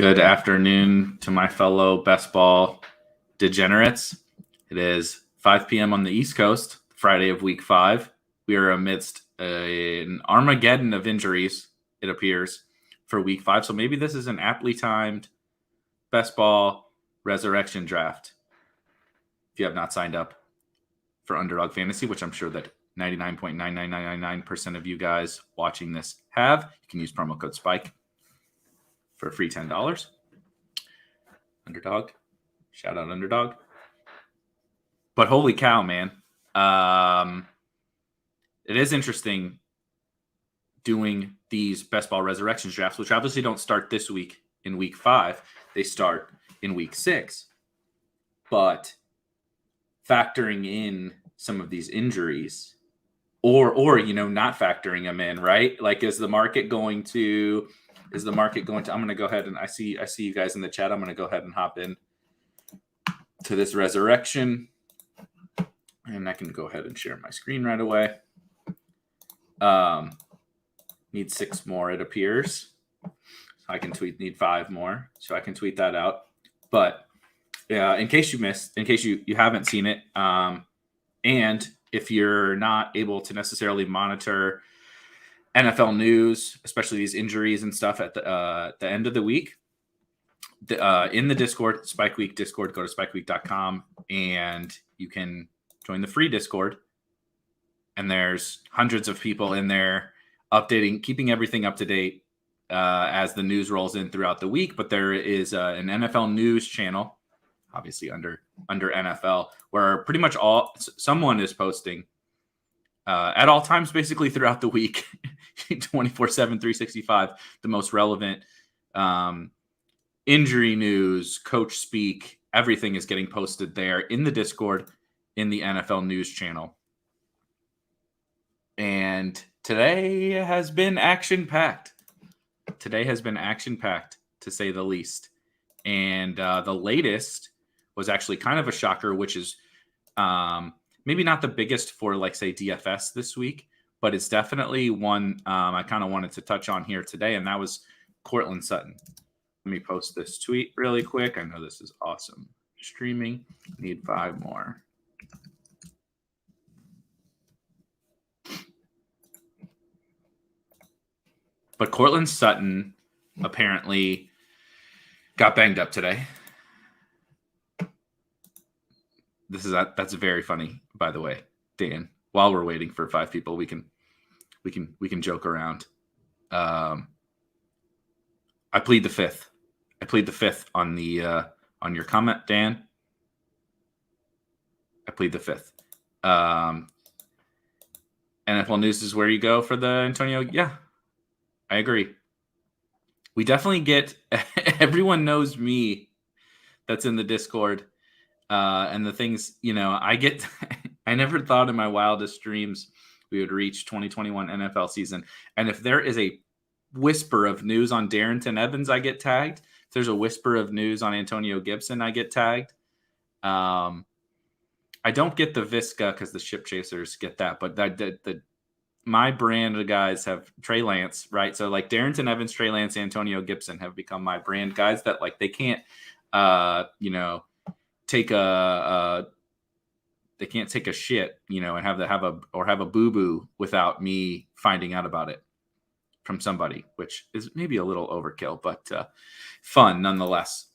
Good afternoon to my fellow best ball degenerates. It is 5 p.m. on the East Coast, Friday of week 5. We are amidst an Armageddon of injuries, it appears, for week 5. So maybe this is an aptly timed best ball resurrection draft. If you have not signed up for Underdog Fantasy, which I'm sure that 99.99999% of you guys watching this have, you can use promo code SPIKE for a free $10. Underdog. Shout out Underdog. But holy cow, man. It is interesting doing these best ball resurrections drafts, which obviously don't start this week in week 5. They start in week 6. But factoring in some of these injuries or not factoring them in, right? Like, is the market going to I'm going to go ahead and I see you guys in the chat. I'm going to go ahead and hop in to this resurrection. And I can go ahead and share my screen right away. Need 6 more, it appears. So I can need 5 more. So I can tweet that out. But in case you haven't seen it, and if you're not able to necessarily monitor NFL news, especially these injuries and stuff at the end of the week, in the Discord, Spike Week Discord, go to spikeweek.com and you can join the free Discord. And there's hundreds of people in there updating, keeping everything up to date as the news rolls in throughout the week. But there is an NFL news channel, obviously under NFL, where pretty much someone is posting at all times, basically throughout the week, 24/7, 365, the most relevant injury news, coach speak, everything is getting posted there in the Discord, in the NFL news channel. And today has been action-packed. To say the least. And the latest was actually kind of a shocker, which is maybe not the biggest for, like, say, DFS this week, but it's definitely one I kind of wanted to touch on here today, and that was Cortland Sutton. Let me post this tweet really quick. I know this is awesome. Streaming. Need 5 more. But Cortland Sutton apparently got banged up today. That's very funny, by the way, Dan. While we're waiting for 5 people, we can joke around. I plead the fifth. On on your comment, Dan. I plead the fifth. NFL News is where you go for the Antonio. Yeah, I agree. We definitely get everyone knows me that's in the Discord. And the things, I get, I never thought in my wildest dreams we would reach 2021 NFL season. And if there is a whisper of news on Darrington Evans, I get tagged. If there's a whisper of news on Antonio Gibson, I get tagged. I don't get the Visca because the ship chasers get that, but my brand of guys have Trey Lance, right? So like Darrington Evans, Trey Lance, Antonio Gibson have become my brand guys that, like, they can't, take they can't take a shit, and have a boo-boo without me finding out about it from somebody, which is maybe a little overkill, but fun nonetheless.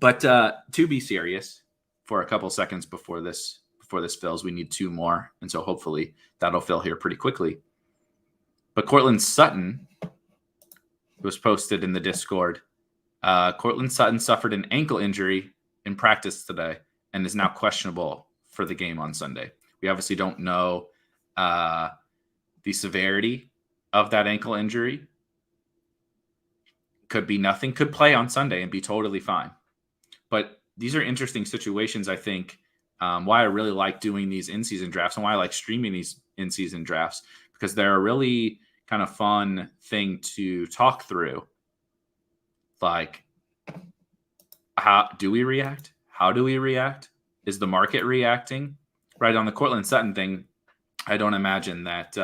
But to be serious for a couple seconds before this fills, we need 2 more. And so hopefully that'll fill here pretty quickly. But Cortland Sutton was posted in the Discord. Cortland Sutton suffered an ankle injury in practice today and is now questionable for the game on Sunday. We obviously don't know the severity of that ankle injury. Could be nothing, could play on Sunday and be totally fine. But these are interesting situations, I think, why I really like doing these in-season drafts and why I like streaming these in-season drafts, because they're a really kind of fun thing to talk through. Like, how do we react? How do we react? Is the market reacting? Right, on the Cortland Sutton thing, I don't imagine that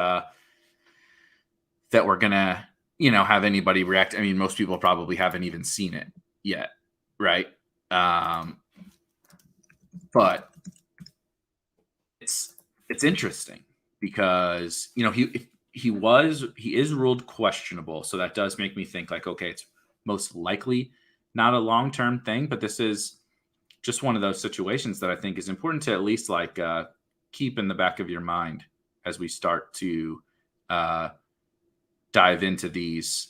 we're going to, have anybody react. I mean, most people probably haven't even seen it yet, right? But it's interesting because he is ruled questionable, so that does make me think like, okay, it's most likely not a long-term thing, but this is just one of those situations that I think is important to at least like keep in the back of your mind as we start to dive into these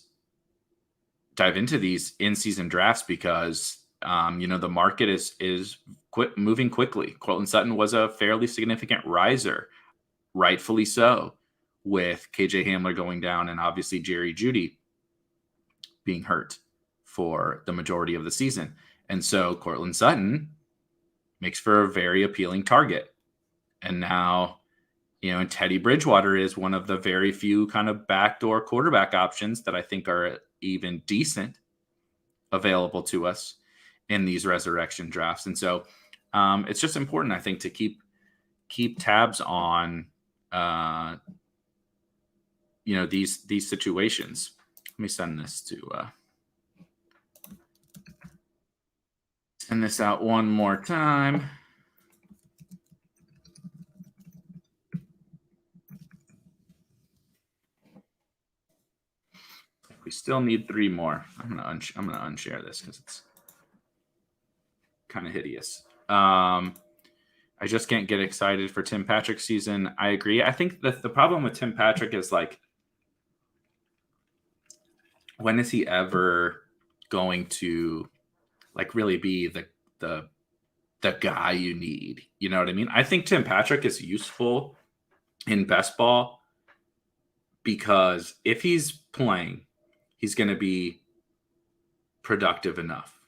in-season drafts, because the market is moving quickly. Cortland Sutton was a fairly significant riser, rightfully so, with KJ Hamler going down and obviously Jerry Jeudy being hurt for the majority of the season. And so Cortland Sutton makes for a very appealing target. And now, and Teddy Bridgewater is one of the very few kind of backdoor quarterback options that I think are even decent available to us in these resurrection drafts. And so it's just important, I think, to keep tabs on these situations. Let me send this out one more time. We still need 3 more. I'm gonna unshare this because it's kind of hideous. I just can't get excited for Tim Patrick's season. I agree. I think that the problem with Tim Patrick is like, when is he ever going to like really be the guy you need? You know what I mean? I think Tim Patrick is useful in best ball because if he's playing, he's going to be productive enough,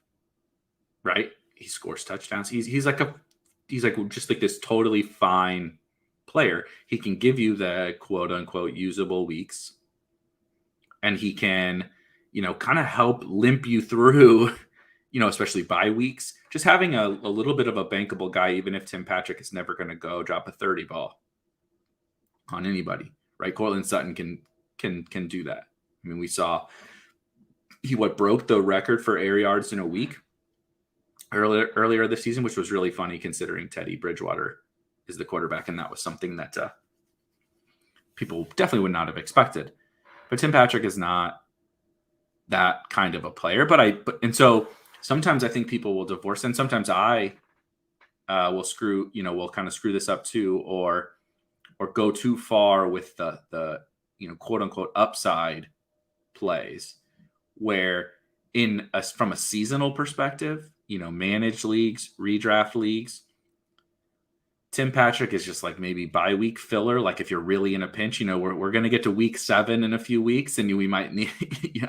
right? He scores touchdowns. He's just like this totally fine player. He can give you the quote unquote usable weeks, and he can, kind of help limp you through, especially bye weeks. Just having a little bit of a bankable guy, even if Tim Patrick is never going to go drop a 30 ball on anybody, right? Cortland Sutton can do that. I mean, we saw he broke the record for air yards in a week earlier this season, which was really funny considering Teddy Bridgewater is the quarterback, and that was something that people definitely would not have expected. But Tim Patrick is not that kind of a player. And so sometimes I think people will divorce, and sometimes I will kind of screw this up too, or go too far with the quote unquote upside plays, where from a seasonal perspective, managed leagues, redraft leagues, Tim Patrick is just like maybe bye week filler. Like if you're really in a pinch, we're going to get to week 7 in a few weeks, and we might need.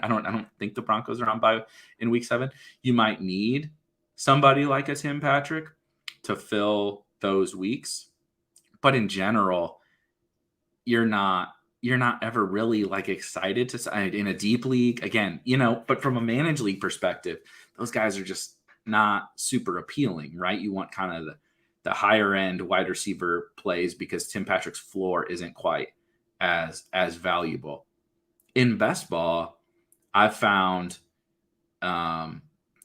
I don't think the Broncos are on bye in week 7. You might need somebody like a Tim Patrick to fill those weeks, but in general, you're not ever really like excited to sign in a deep league again. But from a managed league perspective, those guys are just not super appealing, right? You want kind of the higher end wide receiver plays because Tim Patrick's floor isn't quite as valuable. In best ball, I've found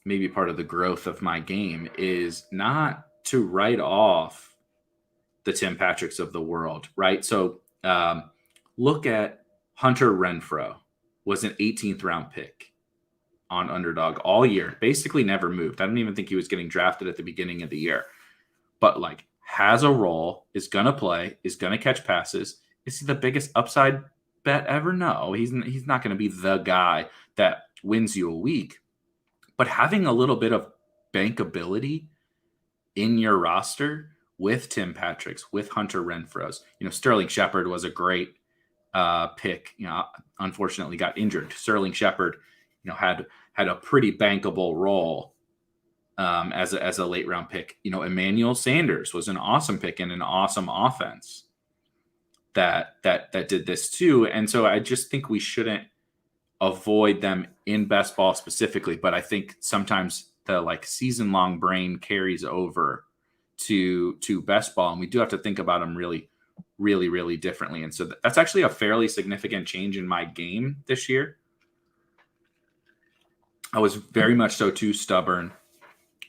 maybe part of the growth of my game is not to write off the Tim Patricks of the world, right? So look at Hunter Renfroe, was an 18th round pick on Underdog all year, basically never moved. I don't even think he was getting drafted at the beginning of the year. But like has a role, is going to play, is going to catch passes. Is he the biggest upside bet ever? No, he's not going to be the guy that wins you a week. But having a little bit of bankability in your roster with Tim Patrick's, with Hunter Renfroe's, Sterling Shepard was a great pick. Unfortunately got injured. Sterling Shepard, had a pretty bankable role as a late round pick. Emmanuel Sanders was an awesome pick in an awesome offense that did this too. And so I just think we shouldn't avoid them in best ball specifically, but I think sometimes the like season long brain carries over to best ball, and we do have to think about them really, really, really differently. And so that's actually a fairly significant change in my game this year. I was very much so too stubborn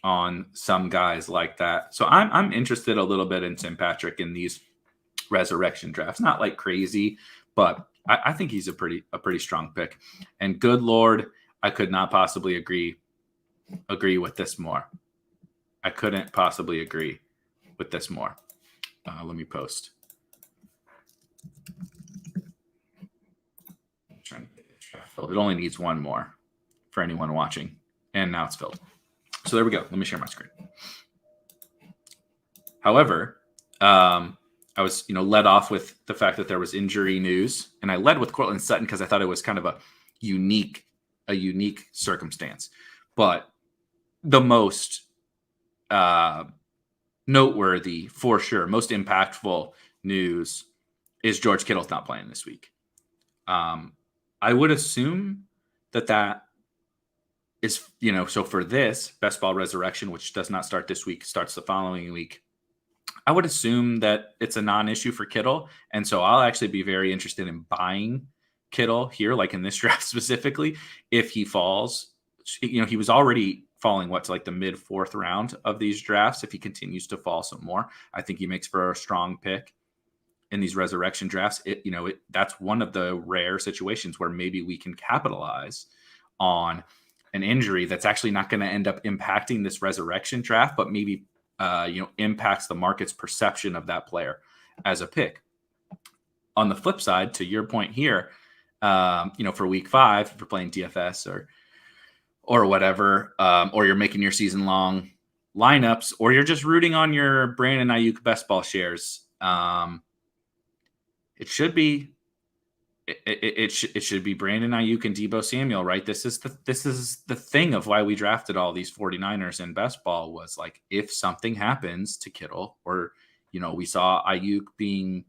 on some guys like that. So I'm interested a little bit in Tim Patrick in these resurrection drafts. Not like crazy, but I think he's a pretty strong pick. And good Lord, I could not possibly agree with this more. I couldn't possibly agree with this more. Let me post. It only needs one more for anyone watching. And now it's filled. So there we go. Let me share my screen. However, I was, led off with the fact that there was injury news, and I led with Cortland Sutton because I thought it was kind of a unique circumstance. But the most noteworthy, for sure, most impactful news is George Kittle's not playing this week. I would assume that is, so for this Best Ball Resurrection, which does not start this week, starts the following week, I would assume that it's a non-issue for Kittle. And so I'll actually be very interested in buying Kittle here, like in this draft specifically, if he falls. He was already falling to like the mid 4th round of these drafts. If he continues to fall some more, I think he makes for a strong pick in these resurrection drafts. That's one of the rare situations where maybe we can capitalize on an injury that's actually not going to end up impacting this resurrection draft, but maybe impacts the market's perception of that player as a pick. On the flip side, to your point here, for week 5, if you're playing DFS or whatever, or you're making your season long lineups, or you're just rooting on your Brandon Ayuk best ball shares, it should be Brandon Ayuk and Deebo Samuel, right? This is the thing of why we drafted all these 49ers in best ball, was like, if something happens to Kittle, or we saw Ayuk being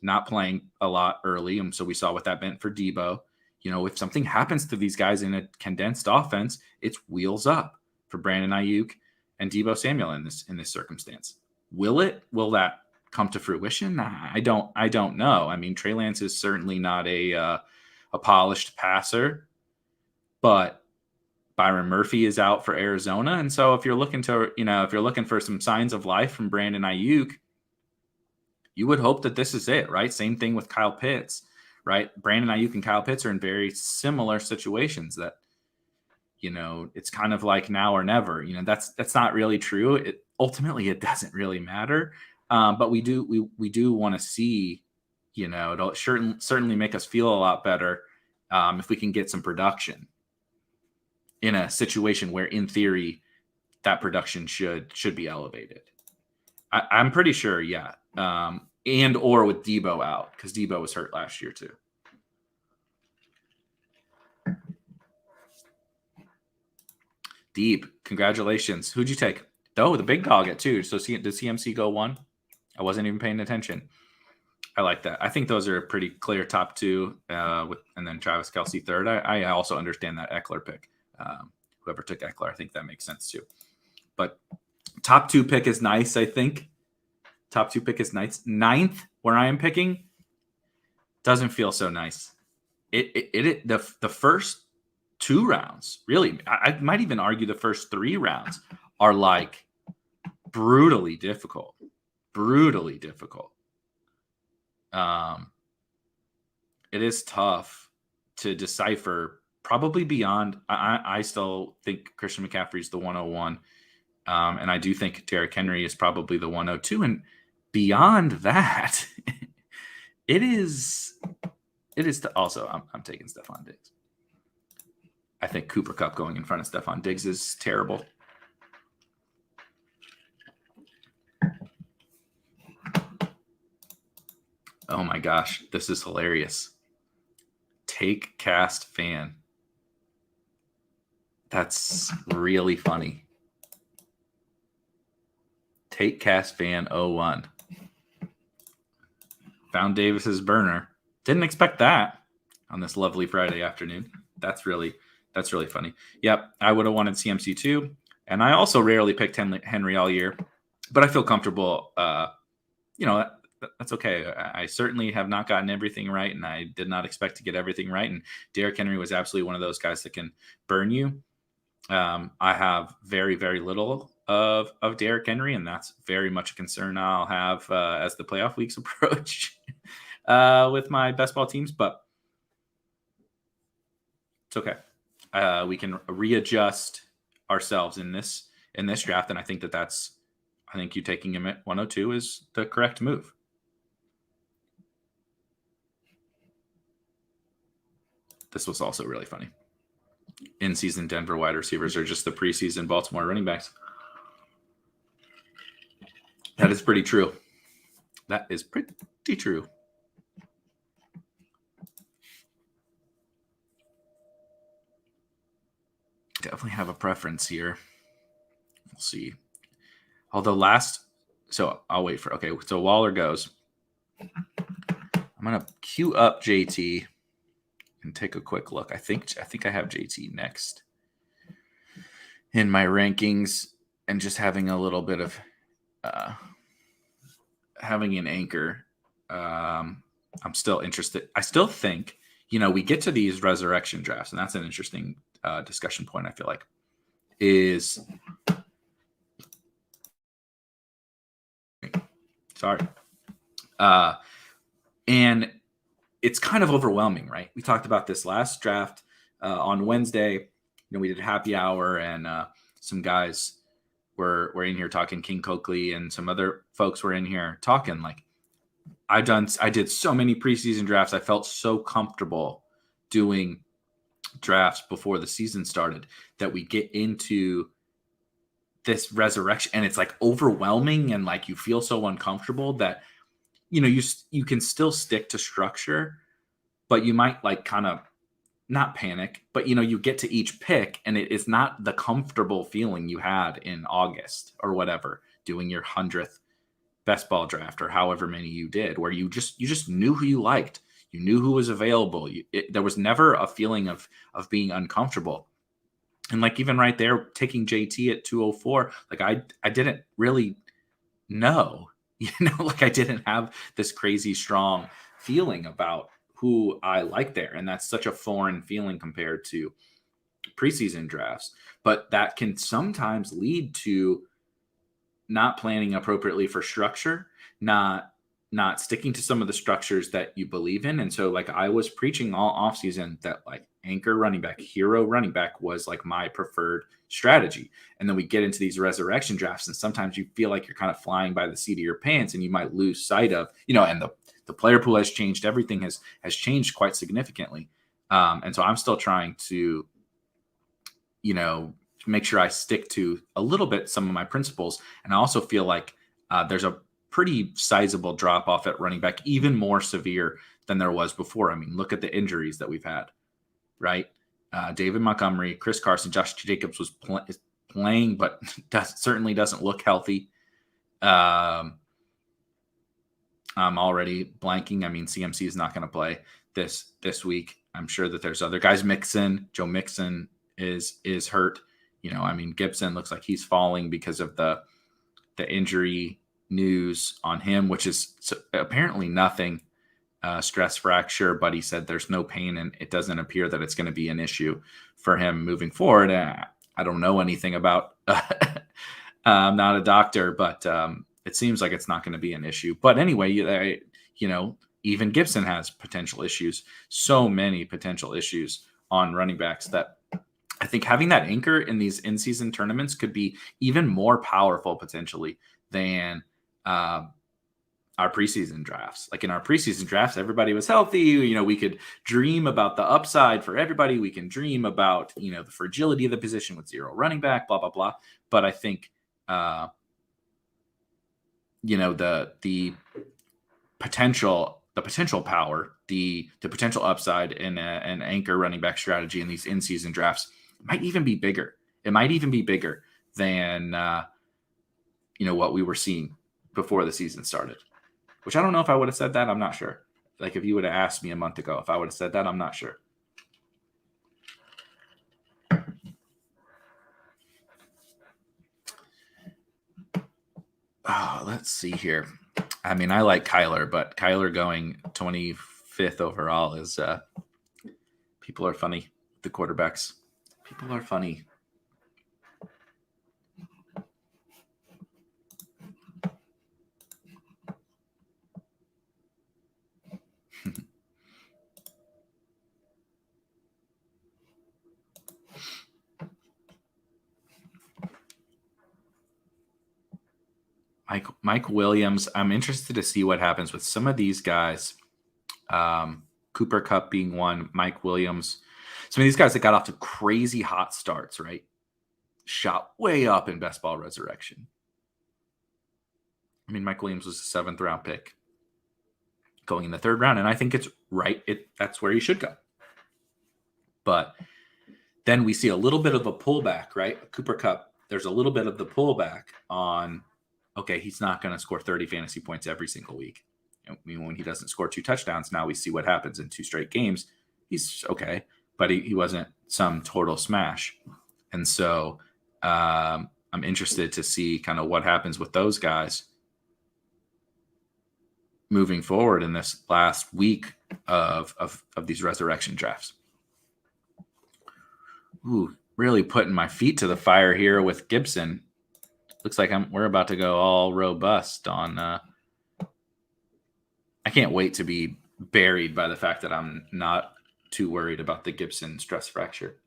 not playing a lot early, and so we saw what that meant for Deebo. If something happens to these guys in a condensed offense, it's wheels up for Brandon Ayuk and Deebo Samuel in this circumstance. Will that come to fruition? I don't know. I mean, Trey Lance is certainly not a polished passer, but Byron Murphy is out for Arizona, and so if you're looking for some signs of life from Brandon Ayuk, you would hope that this is it, right? Same thing with Kyle Pitts, right? Brandon Ayuk and Kyle Pitts are in very similar situations that, it's kind of like now or never. That's not really true. Ultimately, it doesn't really matter. But we do want to see, it'll certainly make us feel a lot better if we can get some production in a situation where, in theory, that production should be elevated. I'm pretty sure, yeah. And or with Deebo out, because Deebo was hurt last year too. Deep, congratulations. Who'd you take? Oh, the big dog at 2. So did CMC go 1? I wasn't even paying attention. I like that. I think those are a pretty clear top 2, and then Travis Kelce 3rd. I also understand that Eckler pick. Whoever took Eckler, I think that makes sense too. But top 2 pick is nice, I think. Top 2 pick is nice. 9th, where I am picking, doesn't feel so nice. The first 2 rounds, really, I might even argue the first 3 rounds are like brutally difficult. It is tough to decipher, probably beyond. I still think Christian McCaffrey is the 101. And I do think Derrick Henry is probably the 102. And beyond that, it is also, I'm taking Stephon Diggs. I think Cooper Kupp going in front of Stephon Diggs is terrible. Oh my gosh, this is hilarious. Take Cast Fan. That's really funny. Take Cast Fan 01. Found Davis's burner. Didn't expect that on this lovely Friday afternoon. That's really funny. Yep, I would have wanted CMC too. And I also rarely picked Henry all year, but I feel comfortable. That's okay. I certainly have not gotten everything right, and I did not expect to get everything right. And Derrick Henry was absolutely one of those guys that can burn you. I have very, very little of Derrick Henry, and that's very much a concern I'll have as the playoff weeks approach with my best ball teams. But it's okay. We can readjust ourselves in this draft, and I think I think you taking him at 102 is the correct move. This was also really funny. In-season Denver wide receivers are just the preseason Baltimore running backs. That is pretty true. That is pretty true. Definitely have a preference here. We'll see. Although so I'll wait for, okay, so Waller goes. I'm going to queue up JT and take a quick look. I think I have JT next in my rankings, and just having a little bit of having an anchor. I'm still interested. I still think, we get to these resurrection drafts, and that's an interesting discussion point, I feel like, is sorry. And it's kind of overwhelming, right? We talked about this last draft on Wednesday. We did happy hour, and some guys were in here talking. King Coakley and some other folks were in here talking. Like, I did so many preseason drafts. I felt so comfortable doing drafts before the season started that we get into this resurrection, and it's like overwhelming, and like you feel so uncomfortable that you can still stick to structure, but you might like kind of not panic, but you get to each pick and it is not the comfortable feeling you had in August or whatever, doing your 100th best ball draft or however many you did, where you just knew who you liked, you knew who was available. There was never a feeling of being uncomfortable. And like, even right there, taking JT at 204, like I didn't really know, like I didn't have this crazy strong feeling about who I like there. And that's such a foreign feeling compared to preseason drafts. But that can sometimes lead to not planning appropriately for structure, not sticking to some of the structures that you believe in. And so like I was preaching all offseason that like anchor running back, hero running back was like my preferred strategy. And then we get into these resurrection drafts, and sometimes you feel like you're kind of flying by the seat of your pants, and you might lose sight of, and the player pool has changed. Everything has changed quite significantly. And so I'm still trying to, make sure I stick to a little bit some of my principles. And I also feel like there's a pretty sizable drop off at running back, even more severe than there was before. I mean, look at the injuries that we've had, right? David Montgomery, Chris Carson, Josh Jacobs was playing, but certainly doesn't look healthy. I'm already blanking. I mean, CMC is not going to play this week. I'm sure that there's other guys. Joe Mixon is hurt. I mean, Gibson looks like he's falling because of the injury news on him, which is apparently nothing, stress fracture, but he said there's no pain, and it doesn't appear that it's going to be an issue for him moving forward. I don't know anything about, I'm not a doctor, but it seems like it's not going to be an issue. But anyway, even Gibson has potential issues, so many potential issues on running backs that I think having that anchor in these in-season tournaments could be even more powerful potentially than our preseason drafts. Like in our preseason drafts, everybody was healthy. We could dream about the upside for everybody. We can dream about, the fragility of the position with zero running back, blah, blah, blah. But I think, the potential power, the potential upside in an anchor running back strategy in these in-season drafts might even be bigger. It might even be bigger than, what we were seeing before the season started, which I don't know if I would have said that. I'm not sure. Like if you would have asked me a month ago, if I would have said that, I'm not sure. Oh, let's see here. I mean, I like Kyler, but Kyler going 25th overall is people are funny. The quarterbacks, people are funny. Mike Williams. I'm interested to see what happens with some of these guys. Cooper Kupp being one, Mike Williams. Some of these guys that got off to crazy hot starts, right? Shot way up in best ball resurrection. I mean, Mike Williams was a 7th round pick going in the 3rd round, and I think it's right. That's where he should go. But then we see a little bit of a pullback, right? Cooper Kupp, there's a little bit of the pullback on, okay, he's not going to score 30 fantasy points every single week. I mean, when he doesn't score 2 touchdowns, now we see what happens in 2 straight games. He's okay, but he wasn't some total smash. And so I'm interested to see kind of what happens with those guys moving forward in this last week of these resurrection drafts. Ooh, really putting my feet to the fire here with Gibson. Looks like we're about to go all robust on. I can't wait to be buried by the fact that I'm not too worried about the Gibson stress fracture.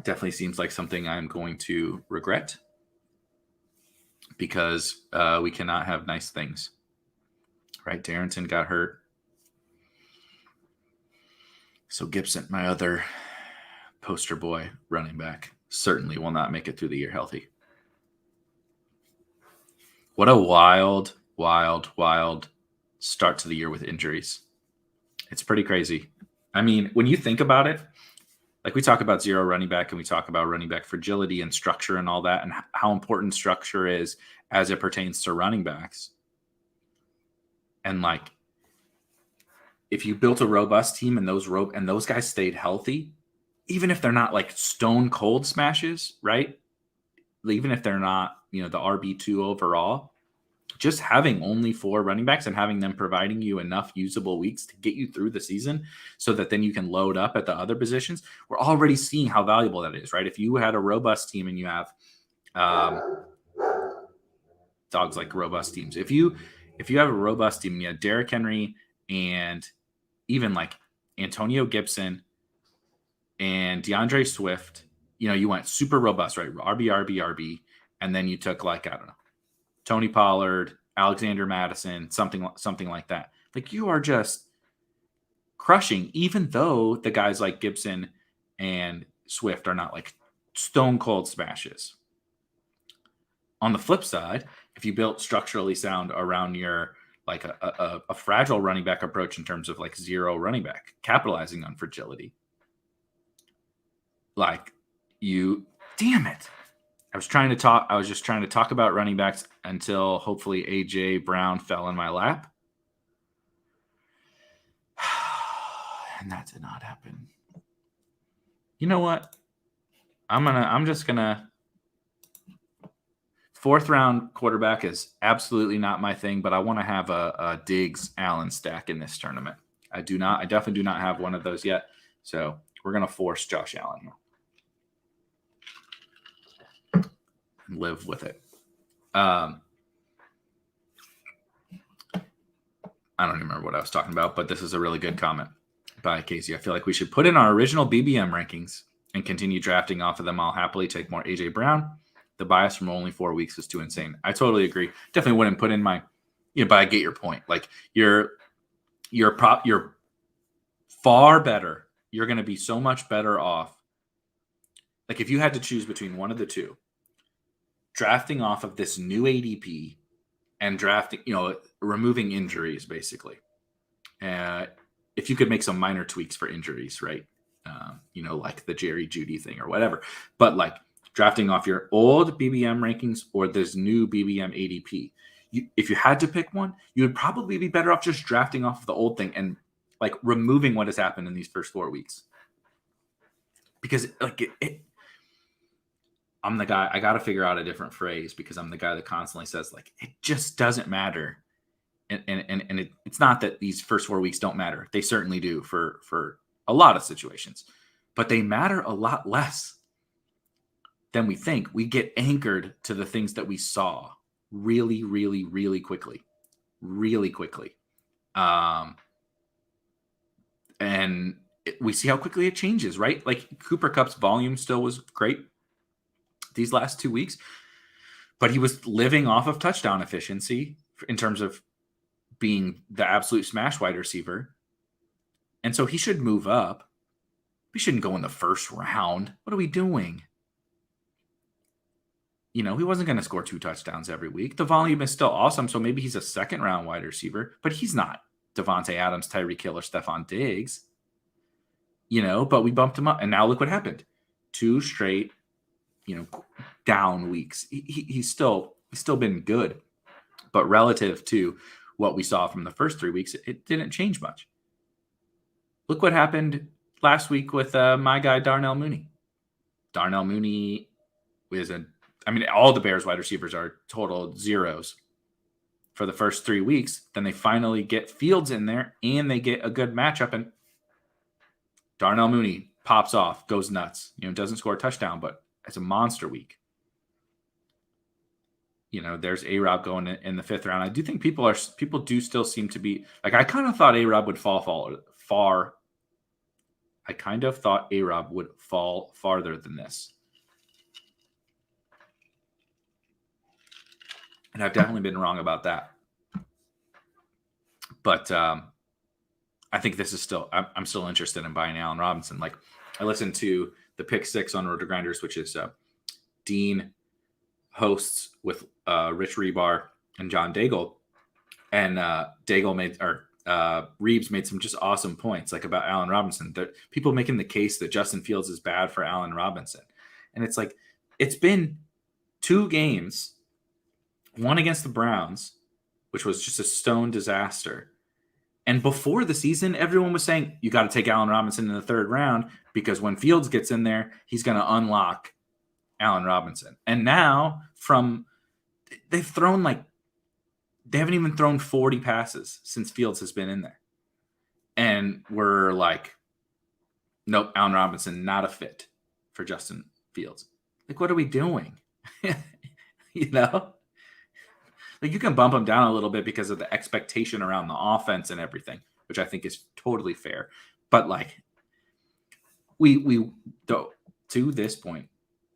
Definitely seems like something I'm going to regret because we cannot have nice things. Right? Darrington got hurt. So Gibson, my other poster boy running back, certainly will not make it through the year healthy. What a wild start to the year with injuries. It's pretty crazy. I mean, when you think about it, like we talk about zero running back and we talk about running back fragility and structure and all that and how important structure is as it pertains to running backs. And like, if you built a robust team and those guys stayed healthy, even if they're not like stone cold smashes, right? Even if they're not, the RB2 overall, just having only 4 running backs and having them providing you enough usable weeks to get you through the season so that then you can load up at the other positions, we're already seeing how valuable that is, right? If you had a robust team and you have dogs like robust teams, if you have a robust team, you have Derrick Henry and even like Antonio Gibson and DeAndre Swift, you went super robust, right? RB, and then you took like, I don't know, Tony Pollard, Alexander Madison, something like that. Like you are just crushing, even though the guys like Gibson and Swift are not like stone cold smashes. On the flip side, if you built structurally sound around your like a fragile running back approach in terms of like zero running back, capitalizing on fragility, like damn it. I was just trying to talk about running backs until hopefully AJ Brown fell in my lap. And that did not happen. You know what? I'm just gonna 4th round quarterback is absolutely not my thing, but I want to have a Diggs Allen stack in this tournament. I definitely do not have one of those yet. So we're gonna force Josh Allen here. Live with it. I don't even remember what I was talking about, but this is a really good comment by Casey. I feel like we should put in our original BBM rankings and continue drafting off of them. I'll happily take more AJ Brown. The bias from only 4 weeks is too insane. I totally agree. Definitely wouldn't put in my, but I get your point. Like you're far better. You're going to be so much better off. Like if you had to choose between one of the two, drafting off of this new ADP and drafting, removing injuries, basically. If you could make some minor tweaks for injuries, right? Like the Jerry Jeudy thing or whatever. But like drafting off your old BBM rankings or this new BBM ADP, if you had to pick one, you would probably be better off just drafting off of the old thing and like removing what has happened in these first 4 weeks. Because like I'm the guy, I got to figure out a different phrase because I'm the guy that constantly says like, it just doesn't matter. And it's not that these first 4 weeks don't matter. They certainly do for a lot of situations, but they matter a lot less than we think. We get anchored to the things that we saw really, really, really quickly. And we see how quickly it changes, right? Like Cooper Kupp's volume still was great these last 2 weeks, But he was living off of touchdown efficiency in terms of being the absolute smash wide receiver. And so he should move up. We shouldn't go in the first round. What are we doing? He wasn't going to score 2 touchdowns every week. The volume is still awesome, so maybe he's a second round wide receiver, but he's not Devontae Adams, Tyreek Hill, or Stephon Diggs. But we bumped him up, and now look what happened. 2 straight, down weeks. He's still been good, but relative to what we saw from the first 3 weeks, it didn't change much. Look what happened last week with my guy Darnell Mooney. Darnell Mooney is all the Bears wide receivers are total zeros for the first 3 weeks. Then they finally get Fields in there, and they get a good matchup, and Darnell Mooney pops off, goes nuts. Doesn't score a touchdown, but it's a monster week. There's A-Rob going in the 5th round. I do think people do still seem to be like, I kind of thought A-Rob would fall far. I kind of thought A-Rob would fall farther than this. And I've definitely been wrong about that. But I think this is still, I'm still interested in buying Allen Robinson. Like, I listened to the Pick 6 on Roto Grinders, which is Dean hosts with Rich Rebar and John Daigle. And Reeves made some just awesome points, like about Allen Robinson. That people making the case that Justin Fields is bad for Allen Robinson. And it's like, it's been 2 games, one against the Browns, which was just a stone disaster. And before the season, everyone was saying, you got to take Allen Robinson in the 3rd round because when Fields gets in there, he's going to unlock Allen Robinson. And now they haven't even thrown 40 passes since Fields has been in there. And we're like, nope, Allen Robinson, not a fit for Justin Fields. Like, what are we doing? Like, you can bump him down a little bit because of the expectation around the offense and everything, which I think is totally fair. But like, to this point,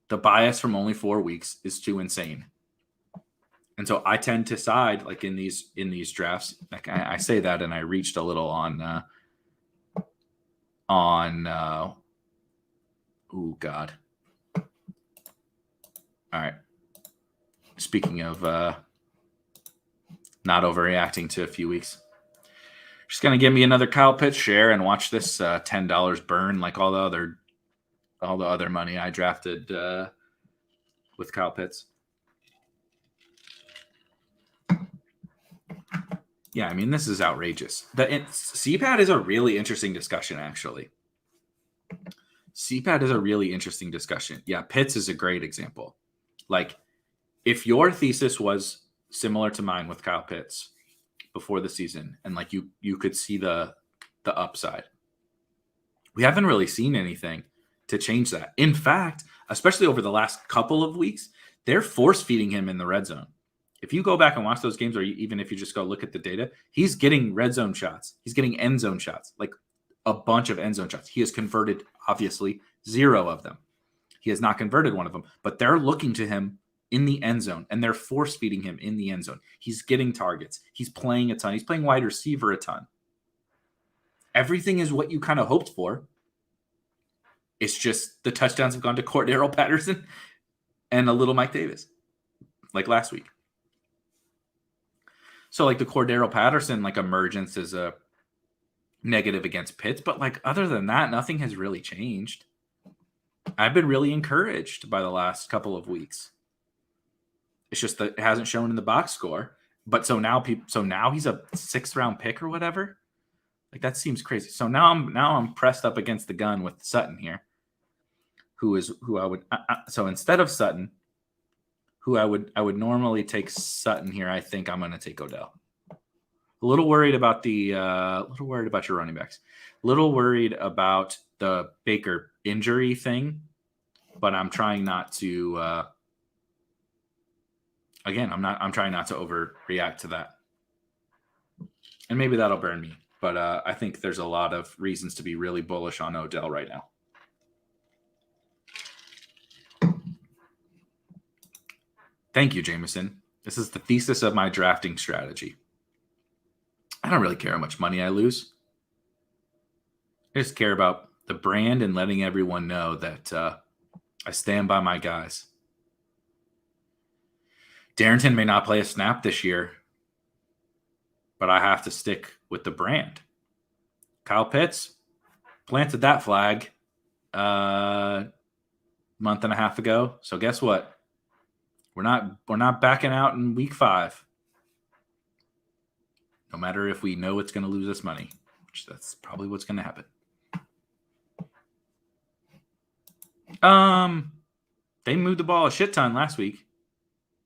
the bias from only 4 weeks is too insane. And so I tend to side, like, in these drafts. Like, I say that, and I reached a little on oh God. All right. Speaking of not overreacting to a few weeks, just gonna give me another Kyle Pitts share and watch this $10 burn like all the other money I drafted with Kyle Pitts. Yeah, this is outrageous. CPAT is a really interesting discussion, actually. CPAT is a really interesting discussion. Yeah, Pitts is a great example. Like, if your thesis was similar to mine with Kyle Pitts before the season, and like you could see the upside, we haven't really seen anything to change that. In fact, especially over the last couple of weeks, they're force feeding him in the red zone. If you go back and watch those games, or even if you just go look at the data, he's getting red zone shots. He's getting end zone shots, like a bunch of end zone shots. He has converted, obviously, 0 of them. He has not converted 1 of them, but they're looking to him in the end zone, and they're force feeding him in the end zone. He's getting targets. He's playing a ton. He's playing wide receiver a ton. Everything is what you kind of hoped for. It's just the touchdowns have gone to Cordero Patterson and a little Mike Davis, like last week. So like the Cordero Patterson like emergence is a negative against Pitts, but like other than that, nothing has really changed. I've been really encouraged by the last couple of weeks. It's just that it hasn't shown in the box score. But so now he's a 6th round pick or whatever. Like, that seems crazy. So now I'm pressed up against the gun with Sutton here, who I would so instead of Sutton, who I would normally take Sutton here, I think I'm going to take Odell. A little worried about your running backs. A little worried about the Baker injury thing, but I'm trying not to. I'm trying not to overreact to that, and maybe that'll burn me. But I think there's a lot of reasons to be really bullish on Odell right now. Thank you, Jameson. This is the thesis of my drafting strategy. I don't really care how much money I lose. I just care about the brand and letting everyone know that I stand by my guys. Darrington may not play a snap this year, but I have to stick with the brand. Kyle Pitts planted that flag a month and a half ago. So guess what? We're not backing out in week 5. No matter if we know it's going to lose us money, which that's probably what's going to happen. They moved the ball a shit ton last week,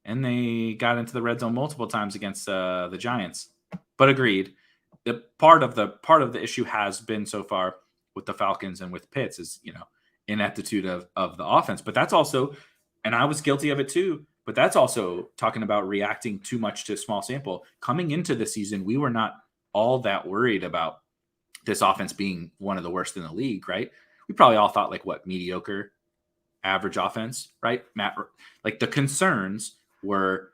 and they got into the red zone multiple times against the Giants. But agreed, the part of the issue has been so far with the Falcons and with Pitts is ineptitude of the offense. But that's also, and I was guilty of it too. But that's also talking about reacting too much to a small sample. Coming into the season, we were not all that worried about this offense being one of the worst in the league, right? We probably all thought mediocre, average offense, right? Matt, the concerns were,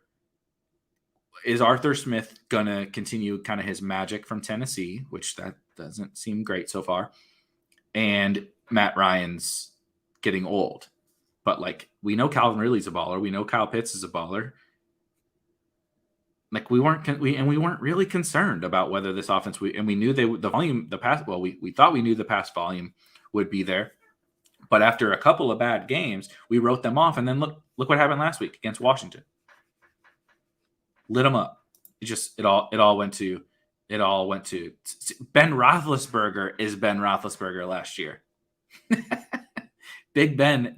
is Arthur Smith going to continue kind of his magic from Tennessee, which that doesn't seem great so far. And Matt Ryan's getting old. But we know Calvin Ridley's a baller. We know Kyle Pitts is a baller. We weren't really concerned about whether this offense. We knew we thought we knew the pass volume would be there. But after a couple of bad games, we wrote them off. And then look what happened last week against Washington. Lit them up. It all went to Ben Roethlisberger is Ben Roethlisberger last year. Big Ben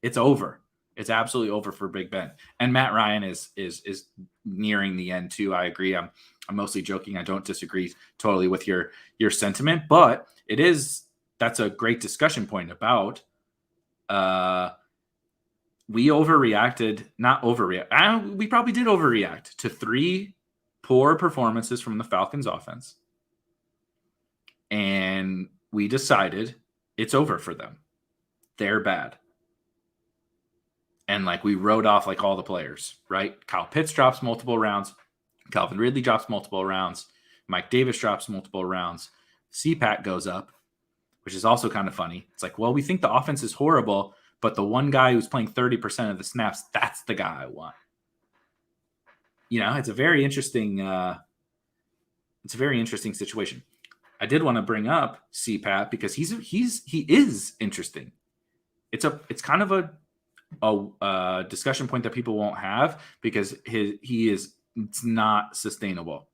it's over. It's absolutely over for Big Ben. And Matt Ryan is nearing the end too. I agree. I'm mostly joking. I don't disagree totally with your sentiment, but that's a great discussion point about we overreacted, not overreact. We probably did overreact to 3 poor performances from the Falcons offense. And we decided it's over for them. They're bad. And we wrote off all the players, right? Kyle Pitts drops multiple rounds. Calvin Ridley drops multiple rounds. Mike Davis drops multiple rounds. CPAT goes up, which is also kind of funny. It's we think the offense is horrible, but the one guy who's playing 30% of the snaps, that's the guy I want. It's a very interesting situation. I did want to bring up CPAT because he is interesting. It's kind of a discussion point that people won't have because it's not sustainable.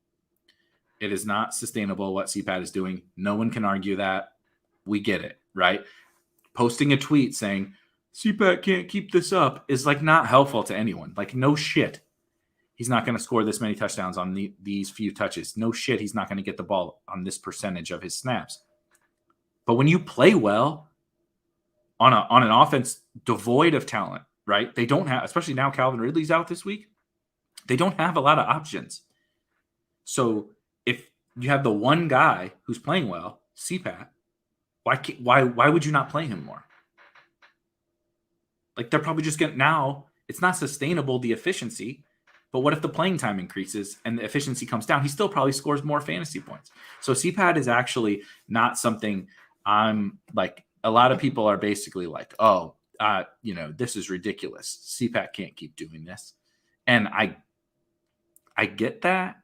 It is not sustainable what CPAT is doing. No one can argue that. We get it, right? Posting a tweet saying CPAT can't keep this up is not helpful to anyone. No shit. He's not going to score this many touchdowns on these few touches. No shit. He's not going to get the ball on this percentage of his snaps. But when you play well on an offense devoid of talent, right? They don't have, especially now Calvin Ridley's out this week. They don't have a lot of options. So if you have the one guy who's playing well, CPAT, why would you not play him more? They're probably just getting now. It's not sustainable, the efficiency. But what if the playing time increases and the efficiency comes down? He still probably scores more fantasy points. So CPAT is actually not something I'm a lot of people are basically this is ridiculous. CPAT can't keep doing this. And I get that,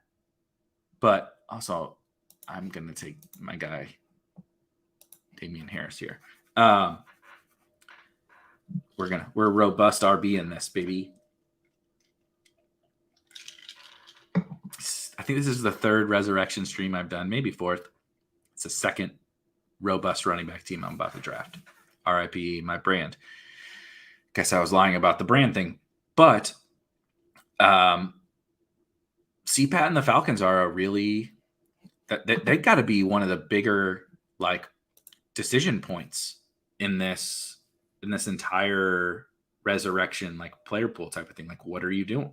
but also I'm going to take my guy, Damian Harris here. We're robust RB in this, baby. I think this is the 3rd resurrection stream I've done, maybe 4th. It's the 2nd robust running back team I'm about to draft. RIP my brand. Guess I was lying about the brand thing. But CPAT and the Falcons are a really they got to be one of the bigger decision points in this entire resurrection player pool type of thing. What are you doing?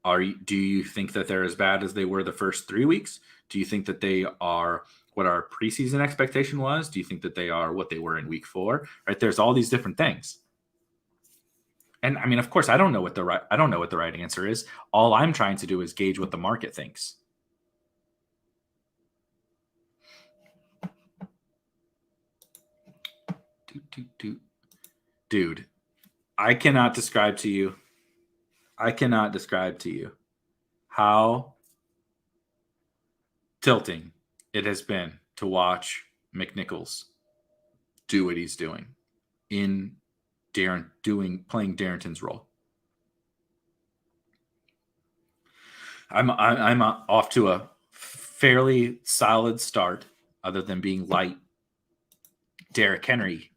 Do you think that they're as bad as they were the first 3 weeks? Do you think that they are what our preseason expectation was? Do you think that they are what they were in week 4? Right? There's all these different things. And I mean, of course, I don't know what the right answer is. All I'm trying to do is gauge what the market thinks. Dude, I cannot describe to you how tilting it has been to watch McNichols do what he's doing in playing Darrington's role. I'm off to a fairly solid start, other than being light Derrick Henry,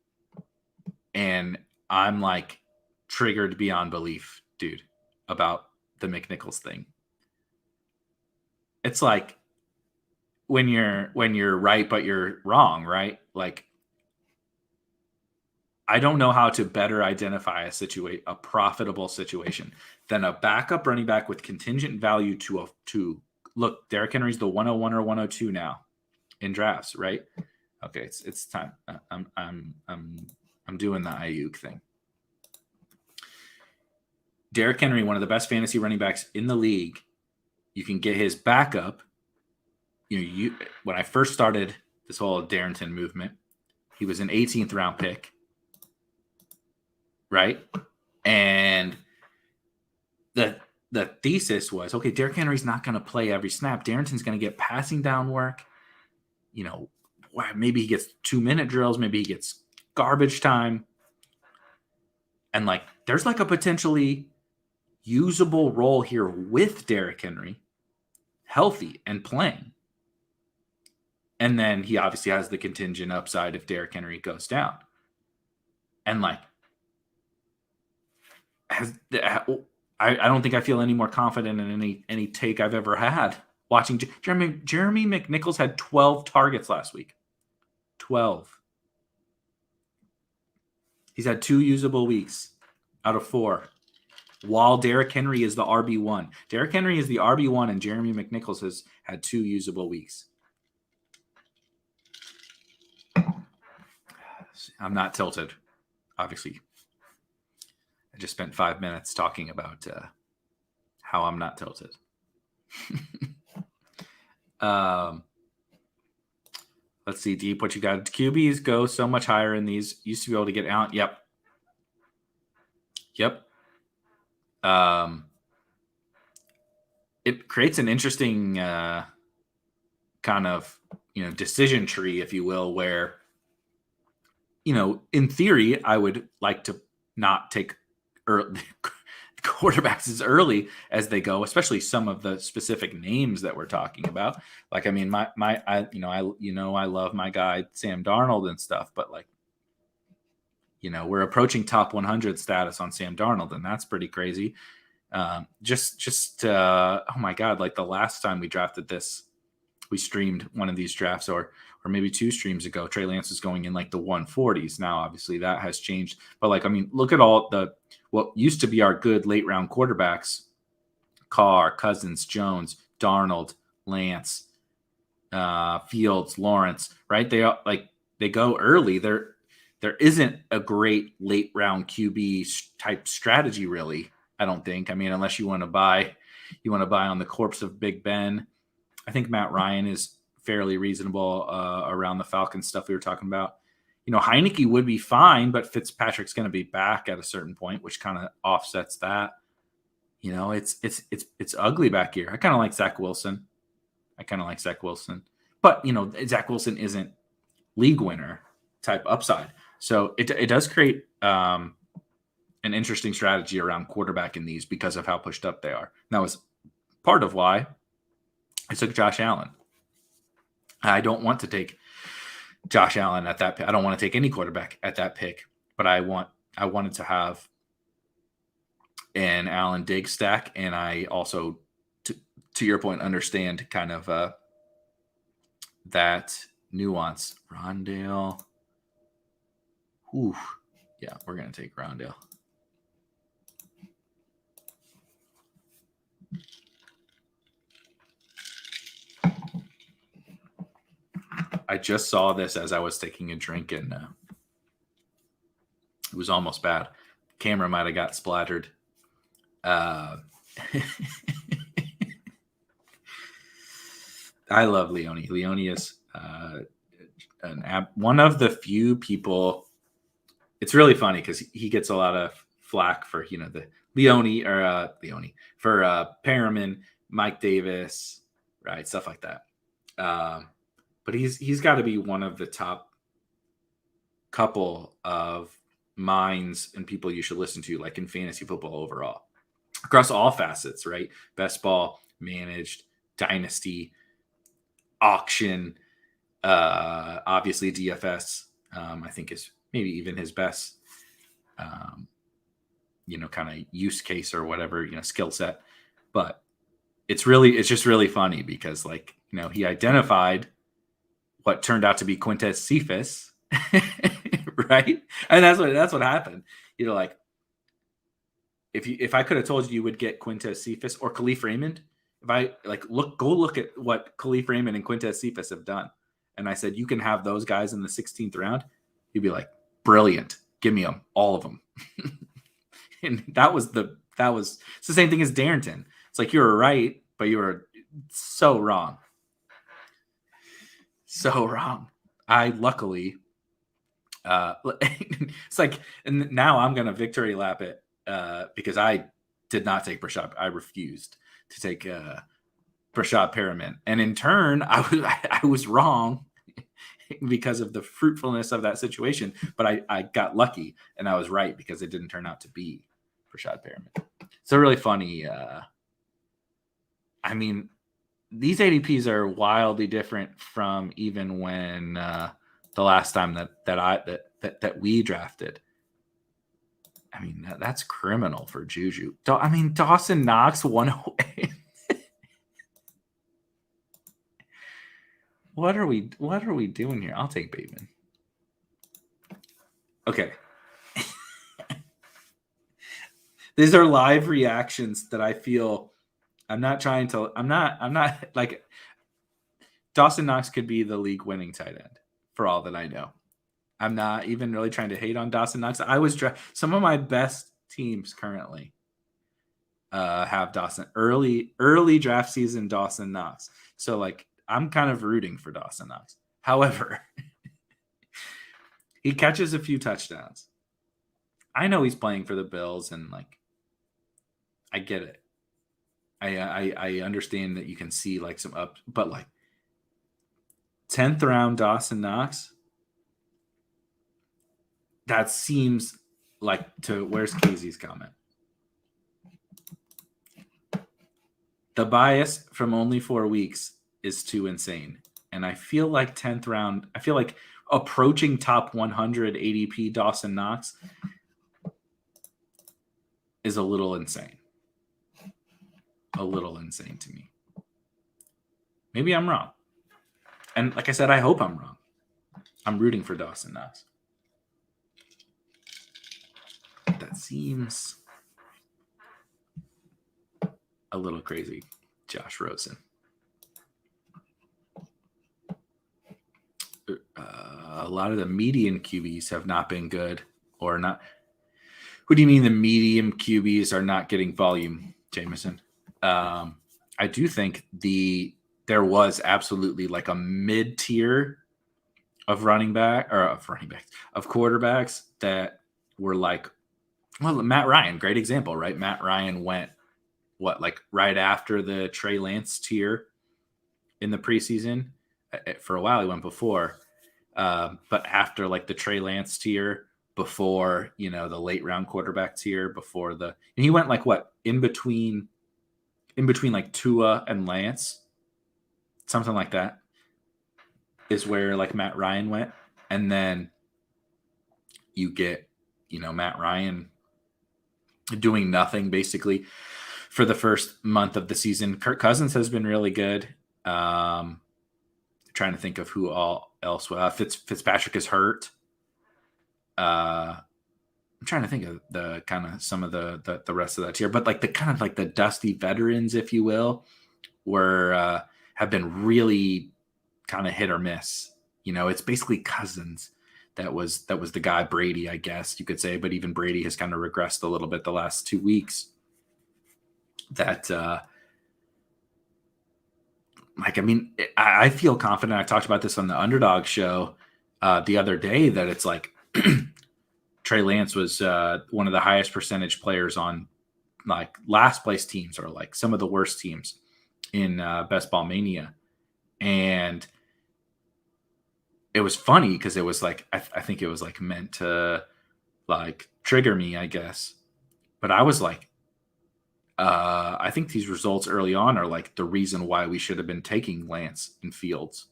and I'm like triggered beyond belief, dude, about the McNichols thing. It's like when you're right but you're wrong, right? Like, I don't know how to better identify a profitable situation than a backup running back with contingent value to look. Derrick Henry's the 101 or 102 now in drafts, right? Okay, it's time. I'm doing the Ayuk thing. Derrick Henry, one of the best fantasy running backs in the league. You can get his backup. When I first started this whole Darrington movement, he was an 18th round pick, right? And the thesis was, okay, Derrick Henry's not going to play every snap. Darrington's going to get passing down work. Maybe he gets 2-minute drills. Maybe he gets garbage time. And like, there's like a potentially usable role here with Derrick Henry, healthy and playing. And then he obviously has the contingent upside if Derrick Henry goes down. And like, I don't think I feel any more confident in any take I've ever had watching Jeremy McNichols had 12 targets last week. 12. He's had 2 usable weeks out of 4. While Derrick Henry is the RB1. Derrick Henry is the RB1 and Jeremy McNichols has had 2 usable weeks. I'm not tilted, obviously. I just spent 5 minutes talking about how I'm not tilted. Let's see, Deep, what you got? QBs go so much higher in these. Used to be able to get out. Yep. It creates an interesting kind of decision tree, if you will, where in theory I would like to not take quarterbacks as early as they go, especially some of the specific names that we're talking about. Like, I mean, I love my guy Sam Darnold and stuff, but like, we're approaching top 100 status on Sam Darnold, and that's pretty crazy. Oh my God, like the last time we drafted this, we streamed one of these drafts, or maybe 2 streams ago, Trey Lance was going in like the 140s. Now, obviously that has changed, but like, I mean, look at all what used to be our good late round quarterbacks: Carr, Cousins, Jones, Darnold, Lance, Fields, Lawrence, right? They go early. There isn't a great late round QB type strategy, really. I don't think. I mean, unless you want to buy on the corpse of Big Ben. I think Matt Ryan is fairly reasonable around the Falcons stuff we were talking about. Heineke would be fine, but Fitzpatrick's going to be back at a certain point, which kind of offsets that. It's ugly back here. I kind of like Zach Wilson. But Zach Wilson isn't league winner type upside, so it does create an interesting strategy around quarterback in these because of how pushed up they are. And that was part of why I took Josh Allen. I don't want to take Josh Allen at that pick. I don't want to take any quarterback at that pick, but I wanted to have an Allen Diggs stack, and I also, to your point, understand kind of that nuance. Rondale. Ooh, yeah, we're going to take Rondale. I just saw this as I was taking a drink, and it was almost bad. camera might have got splattered. I love Leone. Leone is one of the few people. It's really funny because he gets a lot of flack for the Leone for Perriman, Mike Davis, right, stuff like that. But he's got to be one of the top couple of minds and people you should listen to, like in fantasy football overall, across all facets, right? Best ball, managed, dynasty, auction, obviously DFS. I think is maybe even his best, kind of use case or whatever, skill set. But it's just really funny because he identified what turned out to be Quintez Cephas, right? And that's what happened. If I could have told you would get Quintez Cephas or Khalif Raymond, if I go look at what Khalif Raymond and Quintez Cephas have done, and I said you can have those guys in the 16th round, you'd be like, brilliant, give me them, all of them. And it's the same thing as Darrington. It's like you were right, but you were so wrong. So wrong. I luckily, it's like, and now I'm going to victory lap it because I did not take Brashad. I refused to take Brashad Perriman. And in turn, I was wrong because of the fruitfulness of that situation. But I got lucky and I was right because it didn't turn out to be Brashad Perriman. So really funny. These ADPs are wildly different from even when the last time that we drafted. That's criminal for Juju. Dawson Knox 108. What are we doing here? I'll take Bateman. Okay. These are live reactions that I feel. I'm not like Dawson Knox could be the league winning tight end for all that I know. I'm not even really trying to hate on Dawson Knox. Some of my best teams currently have Dawson early draft season Dawson Knox. So I'm kind of rooting for Dawson Knox. However, he catches a few touchdowns. I know he's playing for the Bills and I get it. I understand that you can see some up, but 10th round Dawson Knox, that seems where's Casey's comment? The bias from only 4 weeks is too insane. And I feel 10th round, I feel approaching top 100 ADP Dawson Knox is a little insane. A little insane to me. Maybe I'm wrong. And like I said, I hope I'm wrong. I'm rooting for Dawson Knox. That seems a little crazy. Josh Rosen. A lot of the median QBs have not been good or not. What do you mean the medium QBs are not getting volume, Jameson? I do think there was absolutely a mid-tier of quarterbacks that were Matt Ryan, great example, right? Matt Ryan went right after the Trey Lance tier in the preseason. For a while he went before, but after the Trey Lance tier, before the late round quarterback tier, and he went in between Tua and Lance, something like that, is where Matt Ryan went. And then you get, Matt Ryan doing nothing basically for the first month of the season. Kirk Cousins has been really good. Trying to think of who else. Fitzpatrick is hurt. I'm trying to think of the kind of some of the rest of that tier, but the kind of the dusty veterans, if you will, have been really kind of hit or miss. It's basically Cousins that was the guy Brady, I guess you could say, but even Brady has kind of regressed a little bit the last 2 weeks. That I feel confident. I talked about this on the Underdog show the other day, that it's like Trey Lance was one of the highest percentage players on like last place teams, or like some of the worst teams in Best Ball Mania. And it was funny because it was like, I think it was like meant to like trigger me, I guess. But I was like, I think these results early on are like the reason why we should have been taking Lance and Fields.